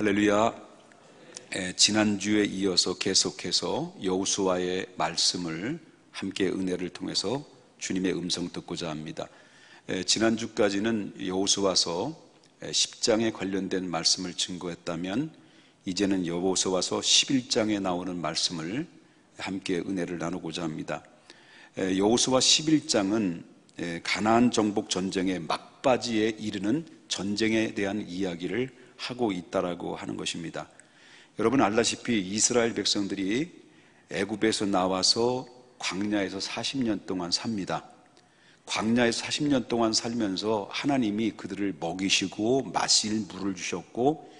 할렐루야. 지난주에 이어서 계속해서 여호수아의 말씀을 함께 은혜를 통해서 주님의 음성 듣고자 합니다. 지난주까지는 여호수아서 10장에 관련된 말씀을 증거했다면 이제는 여호수아서 11장에 나오는 말씀을 함께 은혜를 나누고자 합니다. 여호수아 11장은 가나안 정복 전쟁의 막바지에 이르는 전쟁에 대한 이야기를 하고 있다라고 하는 것입니다. 여러분 알다시피 이스라엘 백성들이 애굽에서 나와서 광야에서 40년 동안 삽니다. 광야에서 40년 동안 살면서 하나님이 그들을 먹이시고 마실 물을 주셨고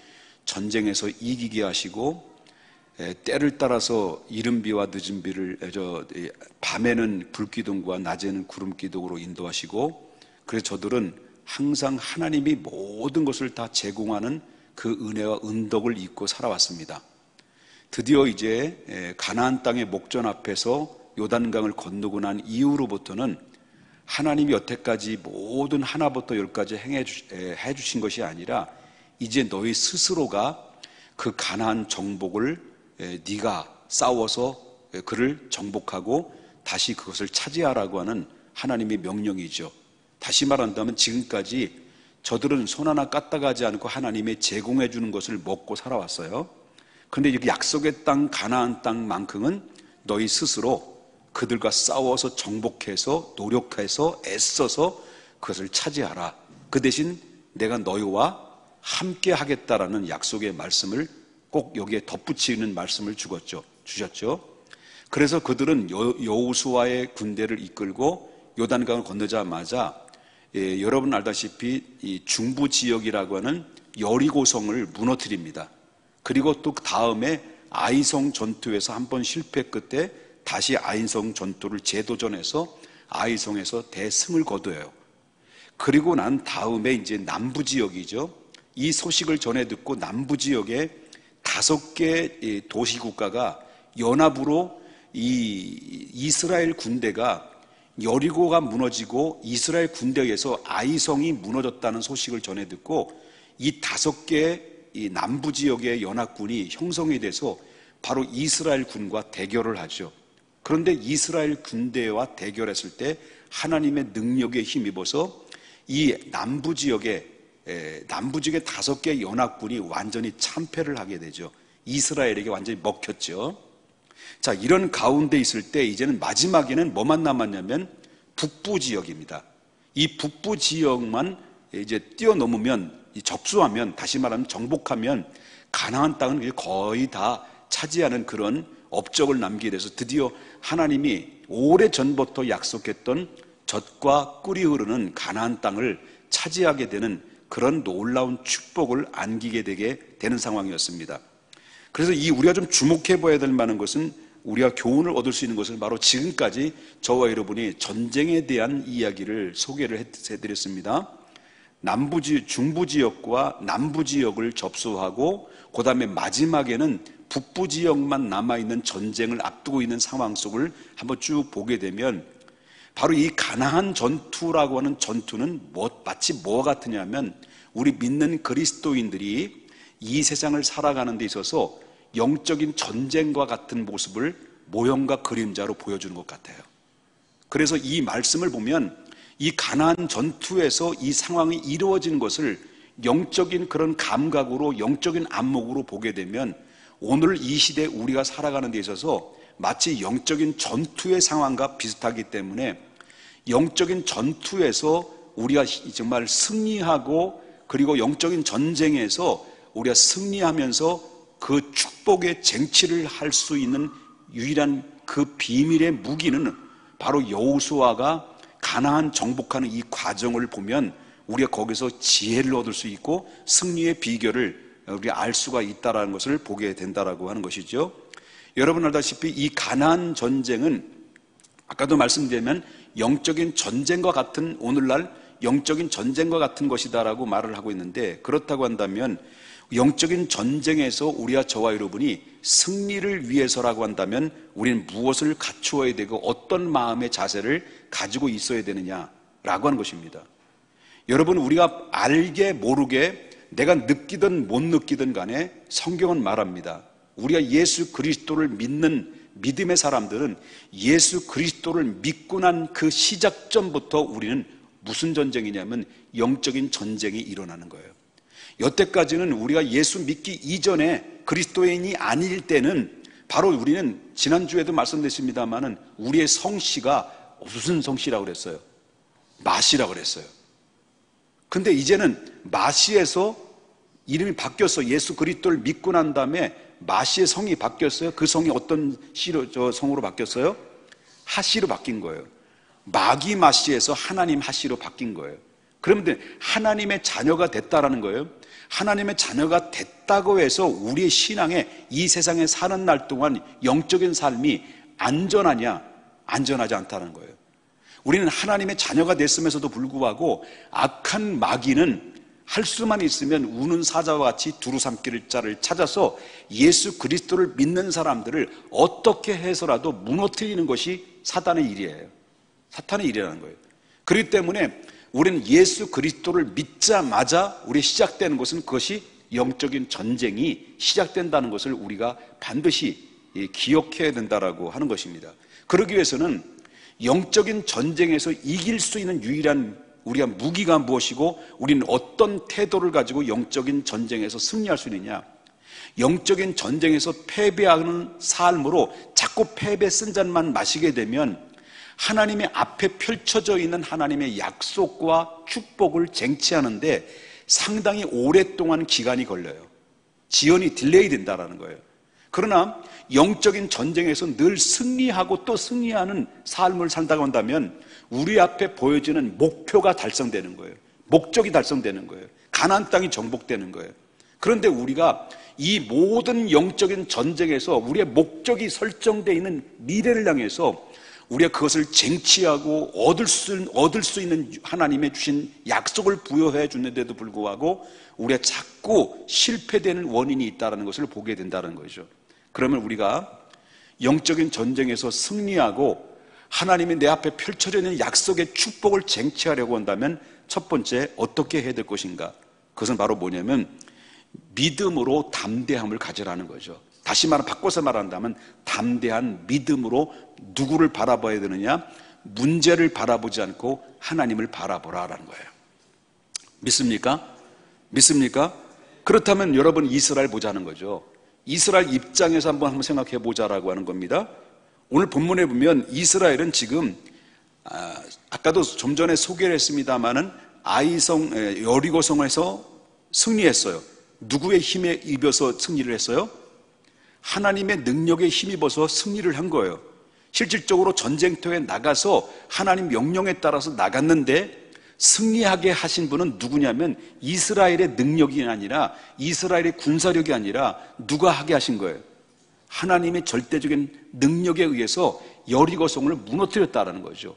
전쟁에서 이기게 하시고 때를 따라서 이른 비와 늦은 비를 밤에는 불기둥과 낮에는 구름기둥으로 인도하시고, 그래서 저들은 항상 하나님이 모든 것을 다 제공하는 그 은혜와 은덕을 잊고 살아왔습니다. 드디어 이제 가나안 땅의 목전 앞에서 요단강을 건너고 난 이후로부터는 하나님이 여태까지 모든 하나부터 열까지 해주신 것이 아니라 이제 너희 스스로가 그 가나안 정복을 네가 싸워서 그를 정복하고 다시 그것을 차지하라고 하는 하나님의 명령이죠. 다시 말한다면 지금까지 저들은 손 하나 까딱하지 않고 하나님의 제공해 주는 것을 먹고 살아왔어요. 그런데 여기 약속의 땅 가나안 땅만큼은 너희 스스로 그들과 싸워서 정복해서 노력해서 애써서 그것을 차지하라. 그 대신 내가 너희와 함께 하겠다라는 약속의 말씀을 꼭 여기에 덧붙이는 말씀을 주셨죠. 그래서 그들은 여호수아의 군대를 이끌고 요단강을 건너자마자 여러분 알다시피 이 중부 지역이라고 하는 여리고성을 무너뜨립니다. 그리고 또 다음에 아이성 전투에서 한번 실패 끝에 다시 아이성 전투를 재도전해서 아이성에서 대승을 거둬요. 그리고 난 다음에 이제 남부 지역이죠. 이 소식을 전해 듣고 남부 지역에 5개 도시국가가 연합으로 이 이스라엘 군대가 여리고가 무너지고 이스라엘 군대에서 아이성이 무너졌다는 소식을 전해 듣고 이 5개의 이 남부 지역의 연합군이 형성이 돼서 바로 이스라엘 군과 대결을 하죠. 그런데 이스라엘 군대와 대결했을 때 하나님의 능력에 힘입어서 이 남부 지역의 5개의 연합군이 완전히 참패를 하게 되죠. 이스라엘에게 완전히 먹혔죠. 자, 이런 가운데 있을 때 이제는 마지막에는 뭐만 남았냐면 북부 지역입니다. 이 북부 지역만 이제 뛰어넘으면, 접수하면, 다시 말하면 정복하면 가나안 땅은 거의 다 차지하는 그런 업적을 남기게 돼서 드디어 하나님이 오래전부터 약속했던 젖과 꿀이 흐르는 가나안 땅을 차지하게 되는 그런 놀라운 축복을 안기게 되는 상황이었습니다. 그래서 우리가 좀 주목해 봐야 될 만한 것은, 우리가 교훈을 얻을 수 있는 것은 바로 지금까지 저와 여러분이 전쟁에 대한 이야기를 소개를 해드렸습니다. 중부 지역과 남부 지역을 접수하고 그 다음에 마지막에는 북부 지역만 남아있는 전쟁을 앞두고 있는 상황 속을 한번 쭉 보게 되면 바로 이 가나안 전투라고 하는 전투는 마치 뭐와 같으냐면 우리 믿는 그리스도인들이 이 세상을 살아가는 데 있어서 영적인 전쟁과 같은 모습을 모형과 그림자로 보여주는 것 같아요. 그래서 이 말씀을 보면 이 가나안 전투에서 이 상황이 이루어진 것을 영적인 그런 감각으로, 영적인 안목으로 보게 되면 오늘 이 시대에 우리가 살아가는 데 있어서 마치 영적인 전투의 상황과 비슷하기 때문에 영적인 전투에서 우리가 정말 승리하고, 그리고 영적인 전쟁에서 우리가 승리하면서 그 축복의 쟁취를 할 수 있는 유일한 그 비밀의 무기는 바로 여호수아가 가나안 정복하는 이 과정을 보면 우리가 거기서 지혜를 얻을 수 있고 승리의 비결을 우리가 알 수가 있다는 것을 보게 된다라고 하는 것이죠. 여러분 알다시피 이 가나안 전쟁은 아까도 말씀드리면 영적인 전쟁과 같은, 오늘날 영적인 전쟁과 같은 것이다라고 말을 하고 있는데, 그렇다고 한다면 영적인 전쟁에서 우리와 저와 여러분이 승리를 위해서라고 한다면 우리는 무엇을 갖추어야 되고 어떤 마음의 자세를 가지고 있어야 되느냐라고 하는 것입니다. 여러분, 우리가 알게 모르게 내가 느끼든 못 느끼든 간에 성경은 말합니다. 우리가 예수 그리스도를 믿는 믿음의 사람들은 예수 그리스도를 믿고 난 그 시작점부터 우리는 무슨 전쟁이냐면 영적인 전쟁이 일어나는 거예요. 여태까지는 우리가 예수 믿기 이전에 그리스도인이 아닐 때는 바로 우리는 지난주에도 말씀드렸습니다마는 우리의 성씨가 무슨 성씨라고 그랬어요? 마씨라고 그랬어요. 근데 이제는 마씨에서 이름이 바뀌었어. 예수 그리스도를 믿고 난 다음에 마씨의 성이 바뀌었어요. 그 성이 어떤 성으로 바뀌었어요? 하씨로 바뀐 거예요. 마귀 마씨에서 하나님 하씨로 바뀐 거예요. 그러면 하나님의 자녀가 됐다라는 거예요. 하나님의 자녀가 됐다고 해서 우리의 신앙에 이 세상에 사는 날 동안 영적인 삶이 안전하냐? 안전하지 않다는 거예요. 우리는 하나님의 자녀가 됐음에도 불구하고 악한 마귀는 할 수만 있으면 우는 사자와 같이 두루 삼킬 자를 찾아서 예수 그리스도를 믿는 사람들을 어떻게 해서라도 무너뜨리는 것이 사탄의 일이에요. 사탄의 일이라는 거예요. 그렇기 때문에 우리는 예수 그리스도를 믿자마자 우리 시작되는 것은 그것이 영적인 전쟁이 시작된다는 것을 우리가 반드시 기억해야 된다라고 하는 것입니다. 그러기 위해서는 영적인 전쟁에서 이길 수 있는 유일한 우리가 무기가 무엇이고 우리는 어떤 태도를 가지고 영적인 전쟁에서 승리할 수 있느냐. 영적인 전쟁에서 패배하는 삶으로 자꾸 패배 쓴 잔만 마시게 되면 하나님의 앞에 펼쳐져 있는 하나님의 약속과 축복을 쟁취하는데 상당히 오랫동안 기간이 걸려요. 지연이 딜레이 된다는 거예요. 그러나 영적인 전쟁에서 늘 승리하고 또 승리하는 삶을 산다고 한다면 우리 앞에 보여지는 목표가 달성되는 거예요. 목적이 달성되는 거예요. 가나안 땅이 정복되는 거예요. 그런데 우리가 이 모든 영적인 전쟁에서 우리의 목적이 설정되어 있는 미래를 향해서 우리가 그것을 쟁취하고 얻을 수 있는 하나님의 주신 약속을 부여해 주는데도 불구하고 우리가 자꾸 실패되는 원인이 있다는 것을 보게 된다는 거죠. 그러면 우리가 영적인 전쟁에서 승리하고 하나님이 내 앞에 펼쳐져 있는 약속의 축복을 쟁취하려고 한다면 첫 번째 어떻게 해야 될 것인가? 그것은 바로 뭐냐면 믿음으로 담대함을 가져라는 거죠. 다시 바꿔서 말한다면 담대한 믿음으로 누구를 바라봐야 되느냐? 문제를 바라보지 않고 하나님을 바라보라라는 거예요. 믿습니까? 믿습니까? 그렇다면 여러분 이스라엘 보자는 거죠. 이스라엘 입장에서 한번 생각해 보자라고 하는 겁니다. 오늘 본문에 보면 이스라엘은 지금 아까도 좀 전에 소개를 했습니다마는 여리고성에서 승리했어요. 누구의 힘에 입어서 승리를 했어요? 하나님의 능력에 힘입어서 승리를 한 거예요. 실질적으로 전쟁터에 나가서 하나님 명령에 따라서 나갔는데 승리하게 하신 분은 누구냐면 이스라엘의 능력이 아니라 이스라엘의 군사력이 아니라 누가 하게 하신 거예요? 하나님의 절대적인 능력에 의해서 여리고성을 무너뜨렸다는 거죠.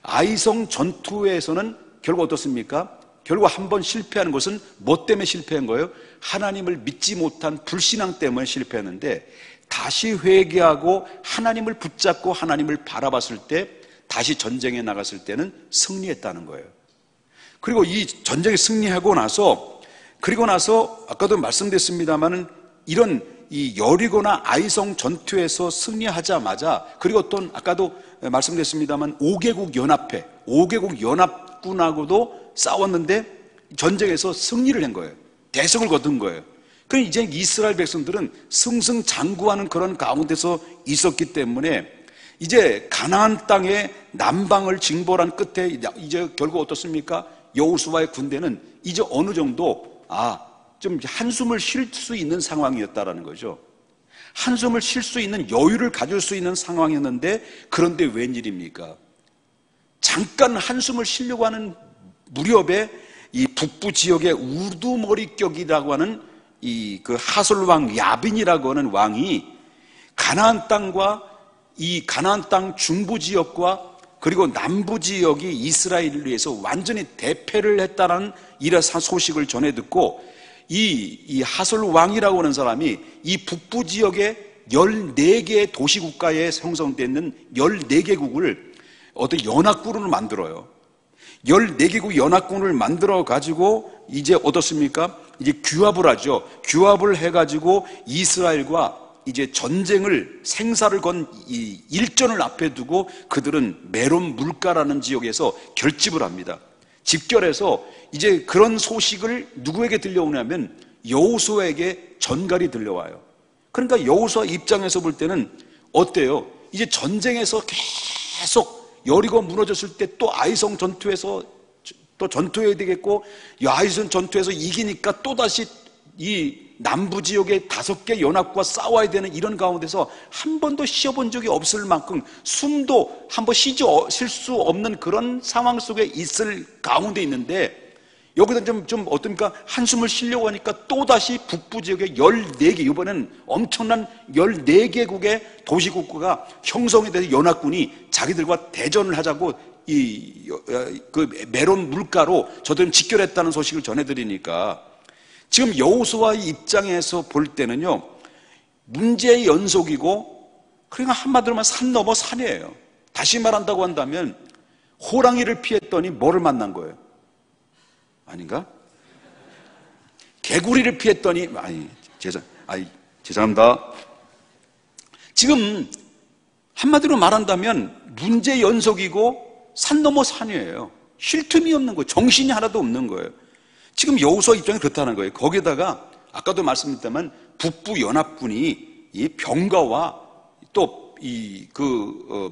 아이성 전투에서는 결국 어떻습니까? 결국 한 번 실패하는 것은 뭐 때문에 실패한 거예요? 하나님을 믿지 못한 불신앙 때문에 실패했는데 다시 회개하고 하나님을 붙잡고 하나님을 바라봤을 때 다시 전쟁에 나갔을 때는 승리했다는 거예요. 그리고 이 전쟁에 승리하고 나서 아까도 말씀드렸습니다마는 이런 이 여리고나 아이성 전투에서 승리하자마자 그리고 또 아까도 말씀드렸습니다만 5개국 연합군하고도 싸웠는데 전쟁에서 승리를 한 거예요. 대성을 거둔 거예요. 그럼 이제 이스라엘 백성들은 승승장구하는 그런 가운데서 있었기 때문에 이제 가나안 땅의 남방을 징벌한 끝에 이제 결국 어떻습니까? 여호수아의 군대는 이제 어느 정도 좀 한숨을 쉴 수 있는 상황이었다라는 거죠. 한숨을 쉴 수 있는 여유를 가질 수 있는 상황이었는데 그런데 웬일입니까? 잠깐 한숨을 쉬려고 하는 무렵에 이 북부 지역의 우두머리격이라고 하는 그 하솔왕 야빈이라고 하는 왕이 가나안 땅과 이 가나안 땅 중부 지역과 그리고 남부 지역이 이스라엘을 위해서 완전히 대패를 했다는 이런 소식을 전해 듣고 이 하솔 왕이라고 하는 사람이 이 북부 지역의 14개의 도시국가에 형성되는 14개국을 어떤 연합군을 만들어요. 14개국 연합군을 만들어 가지고 이제 어떻습니까? 이제 규합을 하죠. 규합을 해가지고 이스라엘과 이제 전쟁을 생사를 건 이 일전을 앞에 두고 그들은 메론 물가라는 지역에서 결집을 합니다. 집결해서 이제 그런 소식을 누구에게 들려오냐면 여호수아에게 전갈이 들려와요. 그러니까 여호수아 입장에서 볼 때는 어때요? 이제 전쟁에서 계속 여리고 무너졌을 때 또 아이성 전투에서 또 전투해야 되겠고, 이 아이성 전투에서 이기니까 또다시 이 남부 지역의 5개 연합과 싸워야 되는 이런 가운데서 한 번도 쉬어본 적이 없을 만큼 숨도 한 번 쉴 수 없는 그런 상황 속에 있을 가운데 있는데, 여기다 좀 어떻습니까? 한숨을 쉬려고 하니까 또다시 북부 지역의 14개, 이번에는 엄청난 14개국의 도시국가가 형성이 돼서 연합군이 자기들과 대전을 하자고 그 메론 물가로 저들은 직결했다는 소식을 전해드리니까, 지금 여호수아의 입장에서 볼 때는요, 문제의 연속이고, 그러니까 한마디로 말하면 산 넘어 산이에요. 다시 말한다고 한다면 호랑이를 피했더니 뭐를 만난 거예요? 아닌가? 개구리를 피했더니 죄송합니다. 지금 한마디로 말한다면 문제 연속이고 산 넘어 산이에요. 쉴 틈이 없는 거예요. 정신이 하나도 없는 거예요. 지금 여호수아 입장이 그렇다는 거예요. 거기다가 아까도 말씀드렸다만 북부 연합군이 이 병거와 또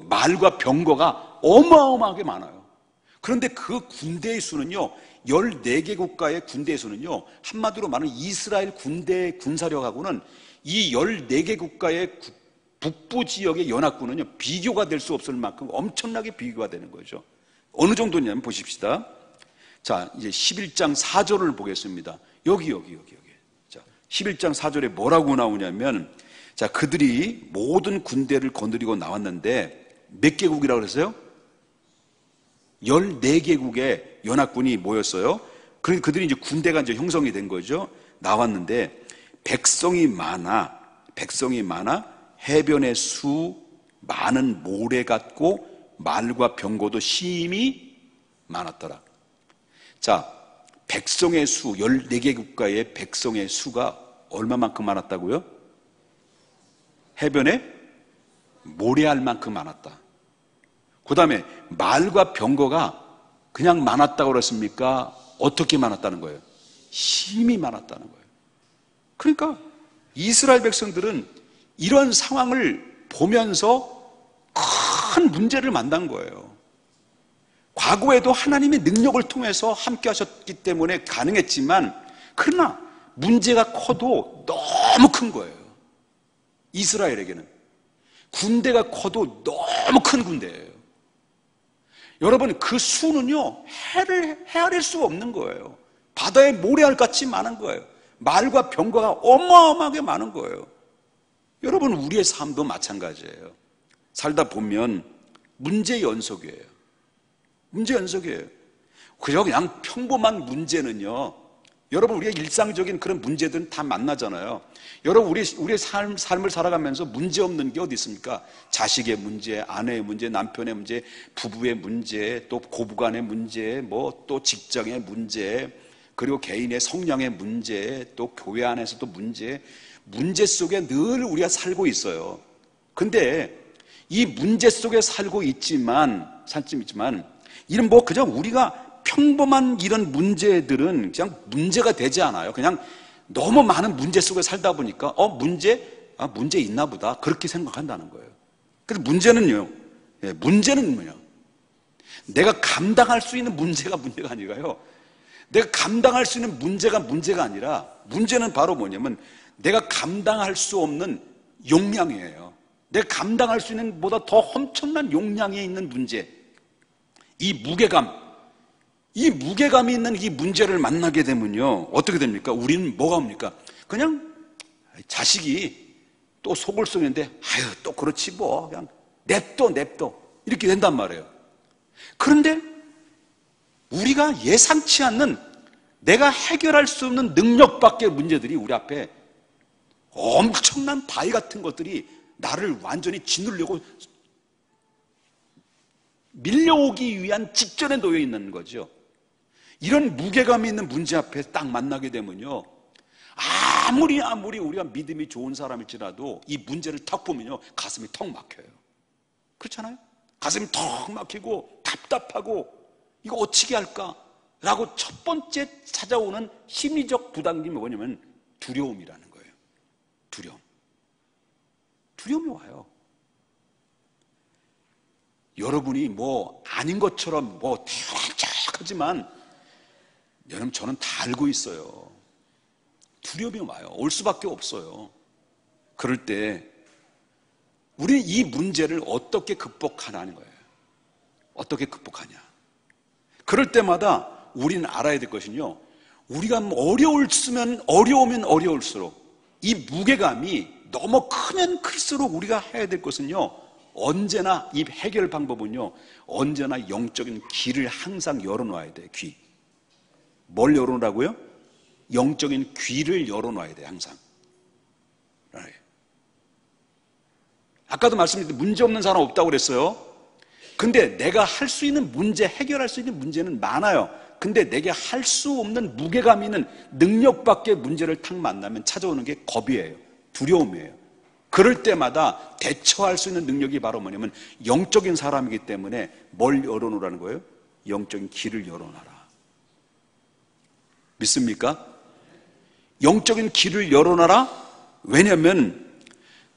말과 병거가 어마어마하게 많아요. 그런데 그 군대의 수는요, 14개 국가의 군대의 수는요, 한마디로 말하면 이스라엘 군대의 군사력하고는 이 14개 국가의 북부 지역의 연합군은요, 비교가 될 수 없을 만큼 엄청나게 비교가 되는 거죠. 어느 정도냐면 보십시다. 자, 이제 11장 4절을 보겠습니다. 여기. 자, 11장 4절에 뭐라고 나오냐면, 자, 그들이 모든 군대를 거느리고 나왔는데 몇 개국이라고 그랬어요? 14개국의 연합군이 모였어요. 그러니까 그들이 이제 군대가 이제 형성이 된 거죠. 나왔는데 백성이 많아 해변의 수 많은 모래 같고 말과 병거도 심히 많았더라. 자, 백성의 수, 14개 국가의 백성의 수가 얼마만큼 많았다고요? 해변에 모래알 만큼 많았다. 그 다음에 말과 병거가 그냥 많았다고 그랬습니까? 어떻게 많았다는 거예요? 힘이 많았다는 거예요. 그러니까 이스라엘 백성들은 이런 상황을 보면서 큰 문제를 만난 거예요. 과거에도 하나님의 능력을 통해서 함께 하셨기 때문에 가능했지만, 그러나 문제가 커도 너무 큰 거예요. 이스라엘에게는 군대가 커도 너무 큰 군대예요. 여러분, 그 수는요, 헤아릴 수가 없는 거예요. 바다의 모래알같이 많은 거예요. 말과 병거가 어마어마하게 많은 거예요. 여러분, 우리의 삶도 마찬가지예요. 살다 보면 문제 연속이에요. 그냥 평범한 문제는요, 여러분, 우리의 일상적인 그런 문제들은 다 만나잖아요. 여러분, 우리의 삶을 살아가면서 문제 없는 게 어디 있습니까? 자식의 문제, 아내의 문제, 남편의 문제, 부부의 문제, 또 고부간의 문제, 또 직장의 문제, 그리고 개인의 성향의 문제, 또 교회 안에서도 문제 속에 늘 우리가 살고 있어요. 근데 이 문제 속에 살고 있지만 이런 그냥 우리가 평범한 이런 문제들은 그냥 문제가 되지 않아요. 그냥 너무 많은 문제 속에 살다 보니까 문제 있나 보다 그렇게 생각한다는 거예요. 그래서 문제는 뭐냐? 내가 감당할 수 있는 문제가 아니라요. 내가 감당할 수 있는 문제가 아니라, 문제는 바로 뭐냐면 내가 감당할 수 없는 용량이에요. 내가 감당할 수 있는 보다 더 엄청난 용량이 있는 문제, 이 무게감이 있는 이 문제를 만나게 되면요, 어떻게 됩니까? 우리는 뭐가 옵니까? 그냥 자식이 또 속을 쏘는데 또 그렇지 그냥 냅둬 이렇게 된단 말이에요. 그런데 우리가 예상치 않는, 내가 해결할 수 없는 능력 밖의 문제들이 우리 앞에 엄청난 바위 같은 것들이 나를 완전히 짓누르려고 밀려오기 위한 직전에 놓여 있는 거죠. 이런 무게감 있는 문제 앞에 딱 만나게 되면요, 아무리 우리가 믿음이 좋은 사람일지라도 이 문제를 탁 보면요, 가슴이 턱 막혀요. 그렇잖아요? 가슴이 턱 막히고 답답하고 이거 어떻게 할까? 라고 첫 번째 찾아오는 심리적 부담감이 뭐냐면 두려움이라는 거예요. 두려움이 와요. 여러분이 뭐 아닌 것처럼 뭐 대략하지만 여러분, 저는 다 알고 있어요. 두려움이 와요. 올 수밖에 없어요. 그럴 때 우리는 이 문제를 어떻게 극복하냐는 거예요. 어떻게 극복하냐. 그럴 때마다 우리는 알아야 될 것은요, 우리가 어려우면 어려울수록 이 무게감이 너무 크면 클수록 우리가 해야 될 것은요, 언제나 이 해결 방법은요, 언제나 영적인 귀를 항상 열어놔야 돼요. 귀. 뭘 열어놓으라고요? 영적인 귀를 열어놔야 돼요. 항상. 아까도 말씀드렸는데 문제 없는 사람 없다고 그랬어요. 근데 내가 할 수 있는 문제, 해결할 수 있는 문제는 많아요. 근데 내게 할 수 없는 무게감 있는 능력 밖의 문제를 탁 만나면 찾아오는 게 겁이에요. 두려움이에요. 그럴 때마다 대처할 수 있는 능력이 바로 뭐냐면 영적인 사람이기 때문에 뭘 열어놓으라는 거예요? 영적인 길을 열어놔라. 믿습니까? 영적인 길을 열어놔라. 왜냐하면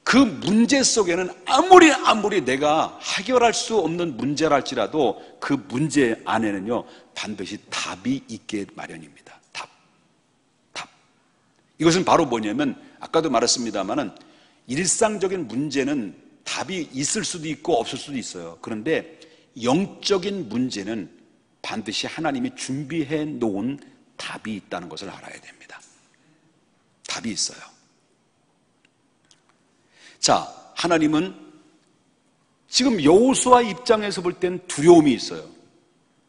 그 문제 속에는 아무리 내가 해결할 수 없는 문제라 할지라도 그 문제 안에는요, 반드시 답이 있게 마련입니다. 답. 이것은 바로 뭐냐면 아까도 말했습니다마는 일상적인 문제는 답이 있을 수도 있고 없을 수도 있어요. 그런데 영적인 문제는 반드시 하나님이 준비해 놓은 답이 있다는 것을 알아야 됩니다. 답이 있어요. 자, 하나님은 지금 여호수아 입장에서 볼 땐 두려움이 있어요.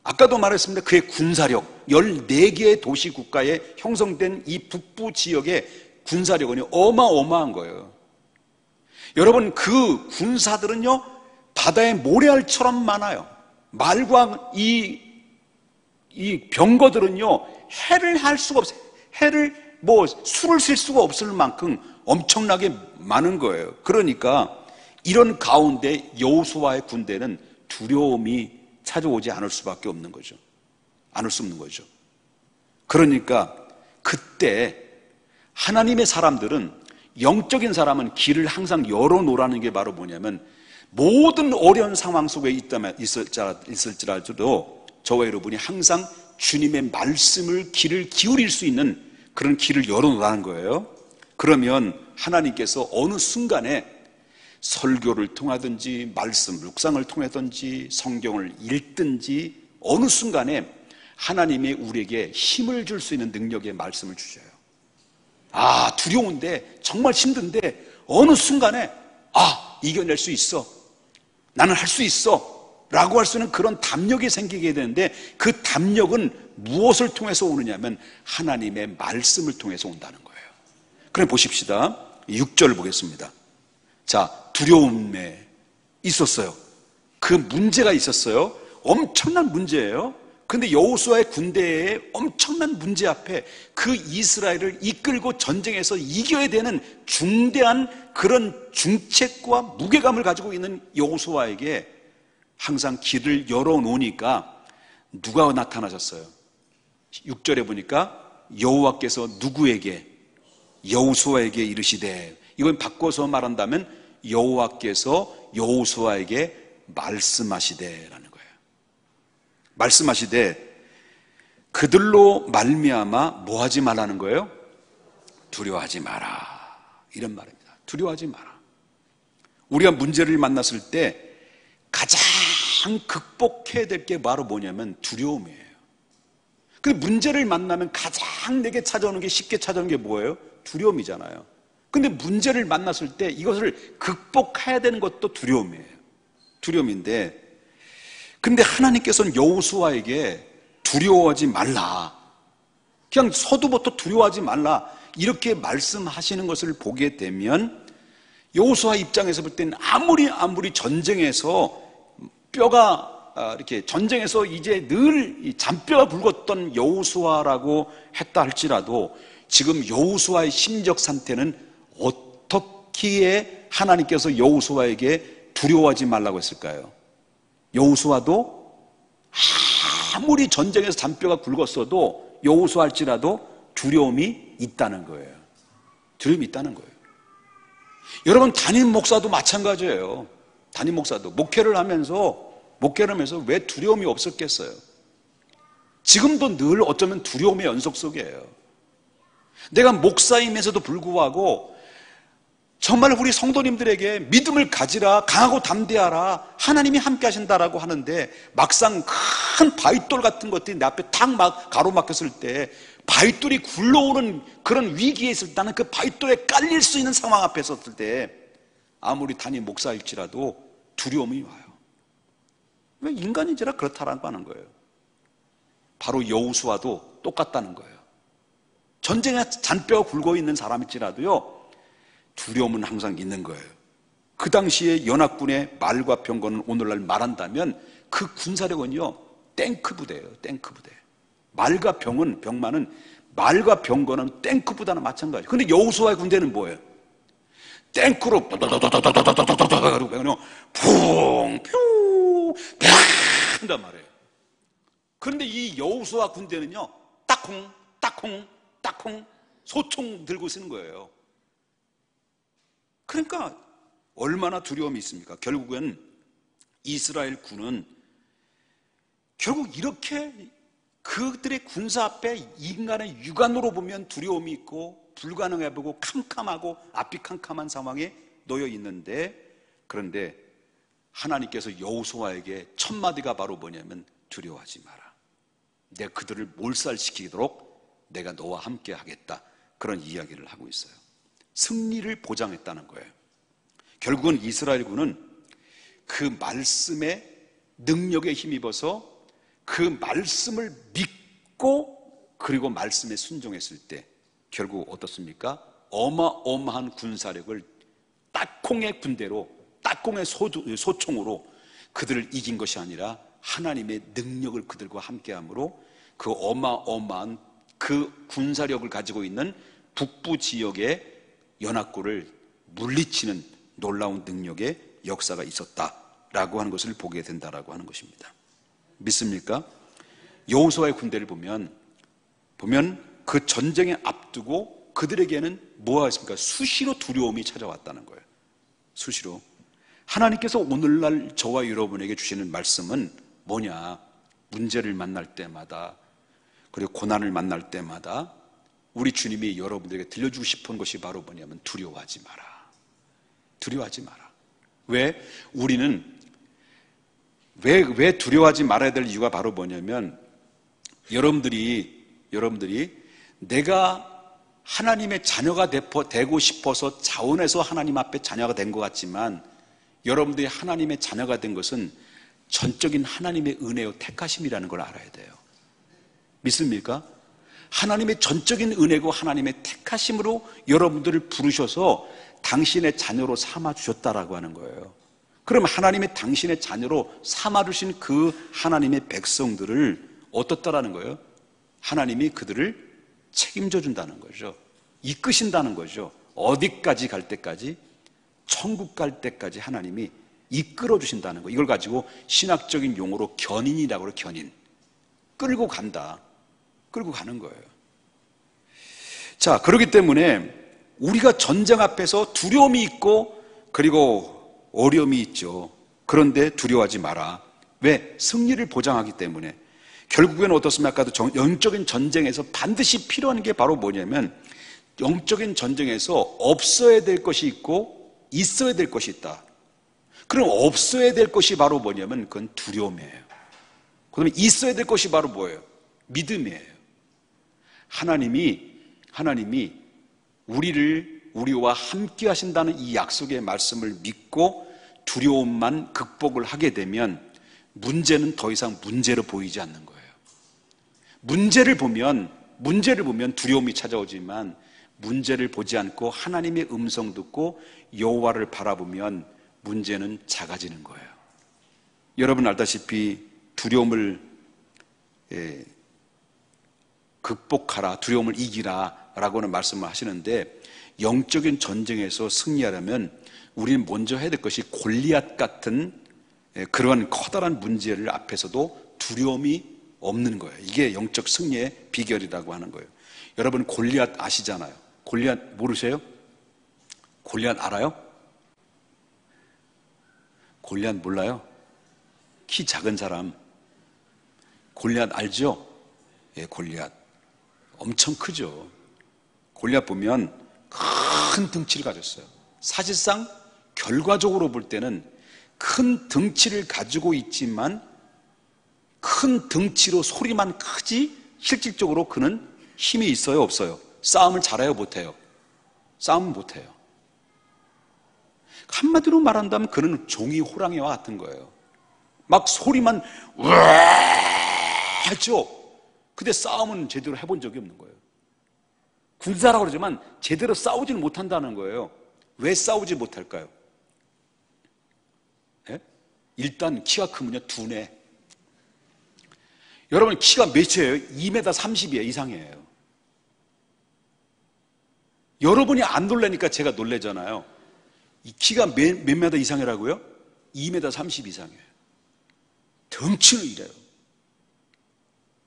아까도 말했습니다. 그의 군사력, 14개의 도시 국가에 형성된 이 북부 지역의 군사력은 어마어마한 거예요. 여러분, 그 군사들은요, 바다의 모래알처럼 많아요. 말과 이 병거들은요, 해를 할 수가 없어요. 수를 셀 수가 없을 만큼 엄청나게 많은 거예요. 그러니까 이런 가운데 여호수아의 군대는 두려움이 찾아오지 않을 수밖에 없는 거죠. 않을 수 없는 거죠. 그러니까 그때 하나님의 사람들은, 영적인 사람은 길을 항상 열어놓으라는 게 바로 뭐냐면, 모든 어려운 상황 속에 있을지라도 저와 여러분이 항상 주님의 말씀을 귀를 기울일 수 있는 그런 길을 열어놓으라는 거예요. 그러면 하나님께서 어느 순간에 설교를 통하든지 말씀, 묵상을 통하든지 성경을 읽든지 어느 순간에 하나님이 우리에게 힘을 줄 수 있는 능력의 말씀을 주셔요. 두려운데, 정말 힘든데 어느 순간에 이겨낼 수 있어, 나는 할 수 있어 라고 할 수 있는 그런 담력이 생기게 되는데, 그 담력은 무엇을 통해서 오느냐면 하나님의 말씀을 통해서 온다는 거예요. 그럼 보십시다. 6절 보겠습니다. 자, 두려움에 있었어요. 그 문제가 있었어요. 엄청난 문제예요. 근데 여호수아의 군대의 엄청난 문제 앞에 그 이스라엘을 이끌고 전쟁에서 이겨야 되는 중대한 그런 중책과 무게감을 가지고 있는 여호수아에게 항상 길을 열어놓으니까 누가 나타나셨어요? 6절에 보니까 여호와께서 누구에게? 여호수아에게 이르시되, 이건 바꿔서 말한다면 여호와께서 여호수아에게 말씀하시되라는 거예요. 말씀하시되 그들로 말미암아 뭐 하지 말라는 거예요? 두려워하지 마라, 이런 말입니다. 두려워하지 마라. 우리가 문제를 만났을 때 가장 극복해야 될 게 바로 뭐냐면 두려움이에요. 근데 문제를 만나면 가장 내게 찾아오는 게, 쉽게 찾아오는 게 뭐예요? 두려움이잖아요. 근데 문제를 만났을 때 이것을 극복해야 되는 것도 두려움이에요. 두려움인데, 근데 하나님께서는 여호수아에게 두려워하지 말라, 그냥 서두부터 두려워하지 말라, 이렇게 말씀하시는 것을 보게 되면 여호수아 입장에서 볼 때는 아무리 전쟁에서 뼈가 이렇게 전쟁에서 이제 늘 잔뼈가 굵었던 여호수아라고 했다 할지라도 지금 여호수아의 심적 상태는 어떻게 하나님께서 여호수아에게 두려워하지 말라고 했을까요? 여호수아도 아무리 전쟁에서 잔뼈가 굵었어도 여호수아 할지라도 두려움이 있다는 거예요. 두려움이 있다는 거예요. 여러분, 담임 목사도 마찬가지예요. 담임 목사도 목회를 하면서 왜 두려움이 없었겠어요? 지금도 늘 어쩌면 두려움의 연속 속이에요. 내가 목사임에서도 불구하고 정말 우리 성도님들에게 믿음을 가지라, 강하고 담대하라, 하나님이 함께 하신다라고 하는데 막상 큰 바위돌 같은 것들이 내 앞에 탁 막 가로막혔을 때 바위돌이 굴러오는 그런 위기에 있을 때, 나는 그 바위돌에 깔릴 수 있는 상황 앞에 섰을 때 아무리 담임 목사일지라도 두려움이 와요. 왜? 인간인지라 그렇다라고 하는 거예요. 바로 여호수아도 똑같다는 거예요. 전쟁에 잔뼈가 굵어 있는 사람일지라도요, 두려움은 항상 있는 거예요. 그 당시에 연합군의 말과 병거는 오늘날 말한다면 그 군사력은요, 탱크 부대예요. 탱크 부대. 말과 병만은, 말과 병거는 탱크 부대나 마찬가지예요. 근데 여호수아의 군대는 뭐예요? 탱크로 그리고 퐁, 퓨, 한단 말이에요. 그런데 이 여호수아 군대는요, 딱콩, 딱콩, 딱콩 소총 들고 쓰는 거예요. 그러니까 얼마나 두려움이 있습니까? 결국은 이스라엘 군은 결국 이렇게 그들의 군사 앞에 인간의 육안으로 보면 두려움이 있고 불가능해 보고 캄캄하고 앞이 캄캄한 상황에 놓여 있는데, 그런데 하나님께서 여호수아에게 첫 마디가 바로 뭐냐면 두려워하지 마라. 내가 그들을 몰살시키도록 내가 너와 함께 하겠다. 그런 이야기를 하고 있어요. 승리를 보장했다는 거예요. 결국은 이스라엘군은 그 말씀의 능력에 힘입어서 그 말씀을 믿고 그리고 말씀에 순종했을 때 결국 어떻습니까? 어마어마한 군사력을 딱콩의 군대로, 딱콩의 소총으로 그들을 이긴 것이 아니라 하나님의 능력을 그들과 함께함으로 그 어마어마한 그 군사력을 가지고 있는 북부 지역의 연합군을 물리치는 놀라운 능력의 역사가 있었다라고 하는 것을 보게 된다라고 하는 것입니다. 믿습니까? 여호수아의 군대를 보면 그 전쟁에 앞두고 그들에게는 뭐가 있습니까? 수시로 두려움이 찾아왔다는 거예요. 수시로. 하나님께서 오늘날 저와 여러분에게 주시는 말씀은 뭐냐? 문제를 만날 때마다, 그리고 고난을 만날 때마다 우리 주님이 여러분들에게 들려주고 싶은 것이 바로 뭐냐면 두려워하지 마라. 두려워하지 마라. 왜? 우리는 왜 두려워하지 말아야 될 이유가 바로 뭐냐면, 여러분들이 내가 하나님의 자녀가 되고 싶어서 자원해서 하나님 앞에 자녀가 된 것 같지만, 여러분들이 하나님의 자녀가 된 것은 전적인 하나님의 은혜요 택하심이라는 걸 알아야 돼요. 믿습니까? 하나님의 전적인 은혜고 하나님의 택하심으로 여러분들을 부르셔서 당신의 자녀로 삼아주셨다라고 하는 거예요. 그럼 하나님의 당신의 자녀로 삼아주신 그 하나님의 백성들을 어떻다라는 거예요? 하나님이 그들을 책임져 준다는 거죠. 이끄신다는 거죠. 어디까지 갈 때까지? 천국 갈 때까지 하나님이 이끌어 주신다는 거. 이걸 가지고 신학적인 용어로 견인이라고 그래요. 견인. 끌고 간다. 끌고 가는 거예요. 자, 그렇기 때문에 우리가 전쟁 앞에서 두려움이 있고 그리고 어려움이 있죠. 그런데 두려워하지 마라. 왜? 승리를 보장하기 때문에. 결국에는 어떻습니까? 아까도 영적인 전쟁에서 반드시 필요한 게 바로 뭐냐면, 영적인 전쟁에서 없어야 될 것이 있고 있어야 될 것이 있다. 그럼 없어야 될 것이 바로 뭐냐면 그건 두려움이에요. 그다음에 있어야 될 것이 바로 뭐예요? 믿음이에요. 하나님이 우리와 함께 하신다는 이 약속의 말씀을 믿고 두려움만 극복을 하게 되면 문제는 더 이상 문제로 보이지 않는 거예요. 문제를 보면 두려움이 찾아오지만, 문제를 보지 않고 하나님의 음성 듣고 여호와를 바라보면 문제는 작아지는 거예요. 여러분 알다시피 두려움을 극복하라, 두려움을 이기라 라고는 말씀을 하시는데, 영적인 전쟁에서 승리하려면 우리는 먼저 해야 될 것이 골리앗 같은 그러한 커다란 문제를 앞에서도 두려움이 없는 거예요. 이게 영적 승리의 비결이라고 하는 거예요. 여러분 골리앗 아시잖아요. 골리앗 모르세요? 골리앗 알아요? 골리앗 몰라요? 키 작은 사람 골리앗 알죠? 예, 골리앗 엄청 크죠. 골리앗 보면 큰 덩치를 가졌어요. 사실상 결과적으로 볼 때는 큰 덩치를 가지고 있지만 큰 덩치로 소리만 크지 실질적으로 그는 힘이 있어요, 없어요? 싸움을 잘해요, 못해요? 싸움은 못해요. 한마디로 말한다면 그는 종이 호랑이와 같은 거예요. 막 소리만 으아 하죠. 근데 싸움은 제대로 해본 적이 없는 거예요. 군사라고 그러지만 제대로 싸우지는 못한다는 거예요. 왜 싸우지 못할까요? 예? 일단 키가 크면요, 둔해. 여러분 키가 몇이에요? 2m 30이에요, 이상이에요. 여러분이 안 놀라니까 제가 놀래잖아요. 이 키가 몇 미터 이상이라고요? 2m 30 이상이에요. 덩치는 이래요.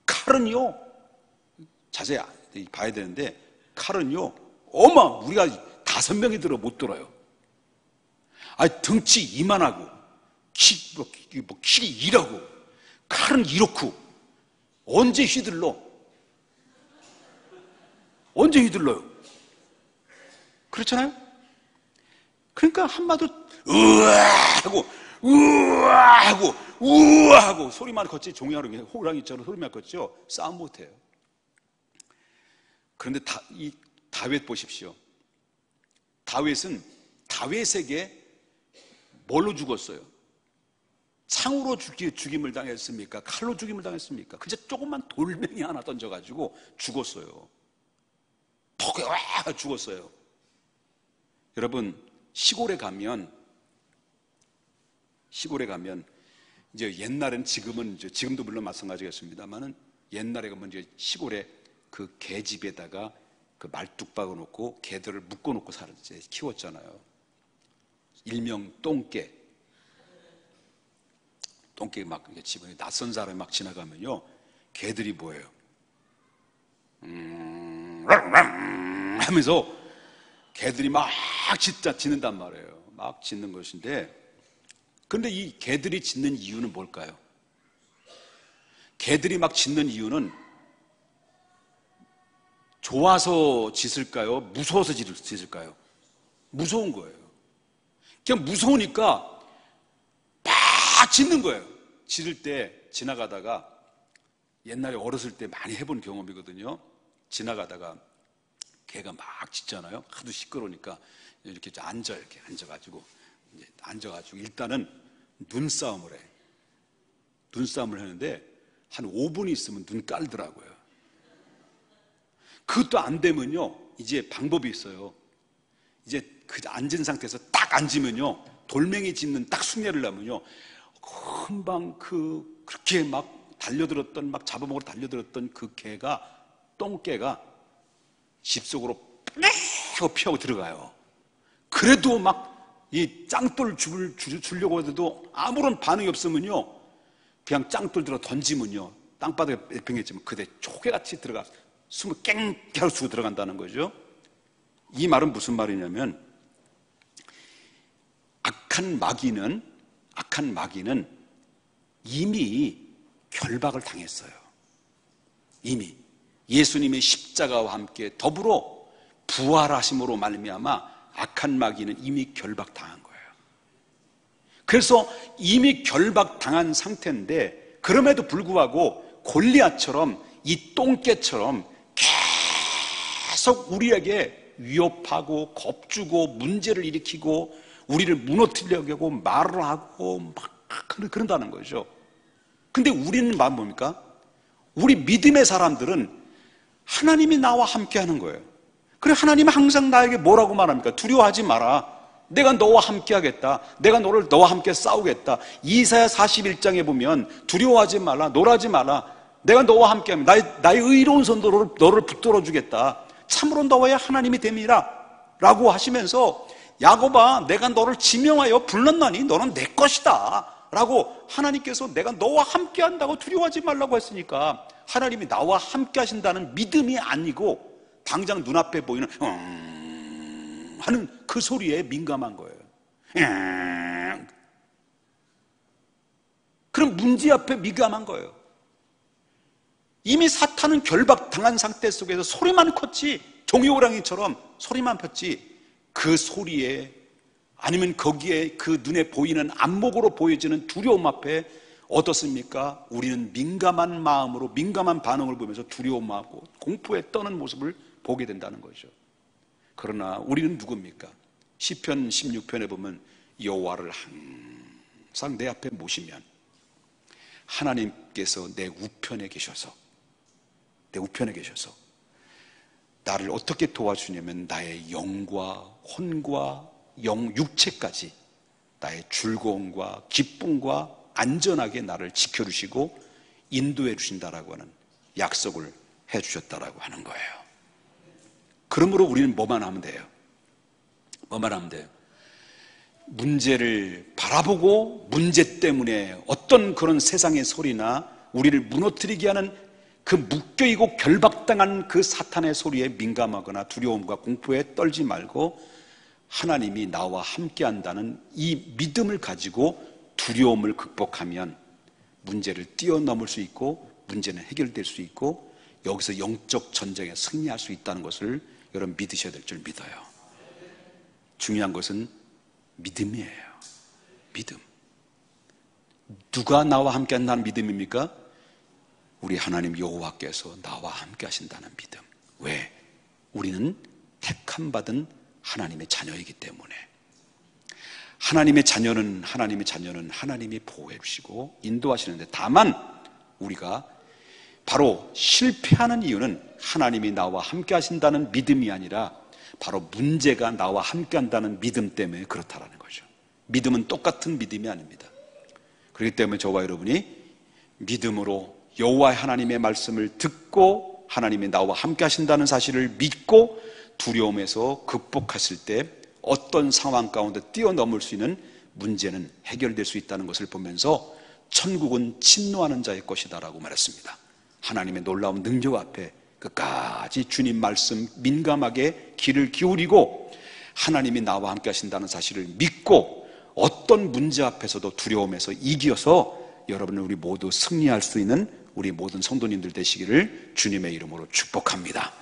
칼은요, 자세히 봐야 되는데, 칼은요, 우리가 5명이 들어 못 들어요. 덩치 이만하고, 키 이라고, 칼은 이렇고, 언제 휘둘러? 언제 휘둘러요? 그렇잖아요? 그러니까 한마디로, 으아하고, 우아하고 우아하고 소리만 걷지 종이하고 호랑이처럼 소리만 걷죠. 싸움 못해요. 그런데 이 다윗 보십시오. 다윗에게 뭘로 죽었어요? 창으로 죽임을 당했습니까? 칼로 죽임을 당했습니까? 그저 조그만 돌멩이 하나 던져가지고 죽었어요. 턱에 와 죽었어요. 여러분 시골에 가면 이제 옛날엔 지금도 물론 마찬가지겠습니다만은 옛날에 가면 이제 시골에 그 개집에다가 그 말뚝 박아 놓고 개들을 묶어 놓고 키웠잖아요. 일명 똥개 막 집안에 낯선 사람이 막 지나가면요, 개들이 뭐예요? 하면서 개들이 막 짖는단 말이에요. 막 짖는 것인데, 그런데 이 개들이 짖는 이유는 뭘까요? 개들이 막 짖는 이유는 좋아서 짖을까요? 무서워서 짖을까요? 무서운 거예요. 그냥 무서우니까 막 짖는 거예요. 짖을 때 지나가다가, 옛날에 어렸을 때 많이 해본 경험이거든요. 지나가다가 개가 막 짖잖아요. 하도 시끄러우니까 이렇게 앉아가지고 일단은 눈싸움을 해. 눈싸움을 하는데 한 5분 있으면 눈 깔더라고요. 그것도 안 되면요, 이제 방법이 있어요. 이제 그 앉은 상태에서 딱 앉으면요, 돌멩이 짚는 딱 순간을 나면요, 금방 그렇게 막 잡아먹으러 달려들었던 그 똥개가 집 속으로 하고 피하고 들어가요. 그래도 막 이 짱돌 주려고 해도 아무런 반응이 없으면요, 그냥 짱돌 들어 던지면요, 땅바닥에 내팽개치면 그대 초계같이 들어가 숨을 깽깽하고 쉬고 들어간다는 거죠. 이 말은 무슨 말이냐면, 악한 마귀는 이미 결박을 당했어요. 이미 예수님의 십자가와 함께 더불어 부활하심으로 말미암아 악한 마귀는 이미 결박당한 거예요. 그래서 이미 결박당한 상태인데, 그럼에도 불구하고 골리앗처럼, 이 똥개처럼 계속 우리에게 위협하고 겁주고 문제를 일으키고 우리를 무너뜨리려고 하고 말을 하고 막 그런다는 거죠. 근데 우리는 뭡니까? 우리 믿음의 사람들은 하나님이 나와 함께 하는 거예요. 그래, 하나님은 항상 나에게 뭐라고 말합니까? 두려워하지 마라. 내가 너와 함께 하겠다. 내가 너와 함께 싸우겠다. 이사야 41장에 보면 두려워하지 말라. 놀라지 말라. 내가 너와 함께 합니다. 나의 의로운 손으로 너를 붙들어 주겠다. 참으로 너와의 하나님이 됨이라 라고 하시면서 야곱아, 내가 너를 지명하여 불렀나니 너는 내 것이다 라고 하나님께서 내가 너와 함께 한다고 두려워하지 말라고 했으니까 하나님이 나와 함께 하신다는 믿음이 아니고 당장 눈앞에 보이는 하는 그 소리에 민감한 거예요. 그럼 문제 앞에 민감한 거예요. 이미 사탄은 결박당한 상태 속에서 소리만 컸지, 종이호랑이처럼 소리만 폈지, 그 소리에 아니면 거기에 그 눈에 보이는 안목으로 보여지는 두려움 앞에 어떻습니까? 우리는 민감한 마음으로 민감한 반응을 보면서 두려움하고 공포에 떠는 모습을 보게 된다는 거죠. 그러나 우리는 누굽니까? 시편 16편에 보면 여호와를 항상 내 앞에 모시면 하나님께서 내 우편에 계셔서 나를 어떻게 도와주냐면 나의 영과 혼과 육체까지 나의 즐거움과 기쁨과 안전하게 나를 지켜주시고 인도해 주신다라고 하는 약속을 해 주셨다라고 하는 거예요. 그러므로 우리는 뭐만 하면 돼요? 문제를 바라보고 문제 때문에 어떤 그런 세상의 소리나 우리를 무너뜨리게 하는 그 묶여있고 결박당한 그 사탄의 소리에 민감하거나 두려움과 공포에 떨지 말고 하나님이 나와 함께 한다는 이 믿음을 가지고 두려움을 극복하면 문제를 뛰어넘을 수 있고 문제는 해결될 수 있고 여기서 영적 전쟁에 승리할 수 있다는 것을 여러분 믿으셔야 될 줄 믿어요. 중요한 것은 믿음이에요. 믿음. 누가 나와 함께 한다는 믿음입니까? 우리 하나님 여호와께서 나와 함께 하신다는 믿음. 왜? 우리는 택함 받은 하나님의 자녀이기 때문에. 하나님의 자녀는 하나님이 보호해 주시고 인도하시는데, 다만 우리가 바로 실패하는 이유는 하나님이 나와 함께 하신다는 믿음이 아니라 바로 문제가 나와 함께 한다는 믿음 때문에 그렇다라는 거죠. 믿음은 똑같은 믿음이 아닙니다. 그렇기 때문에 저와 여러분이 믿음으로 여호와 하나님의 말씀을 듣고 하나님이 나와 함께 하신다는 사실을 믿고 두려움에서 극복하실 때 어떤 상황 가운데 뛰어넘을 수 있는 문제는 해결될 수 있다는 것을 보면서 천국은 침노하는 자의 것이다라고 말했습니다. 하나님의 놀라운 능력 앞에 끝까지 주님 말씀 민감하게 귀를 기울이고 하나님이 나와 함께 하신다는 사실을 믿고 어떤 문제 앞에서도 두려움에서 이겨서 여러분은 우리 모두 승리할 수 있는 우리 모든 성도님들 되시기를 주님의 이름으로 축복합니다.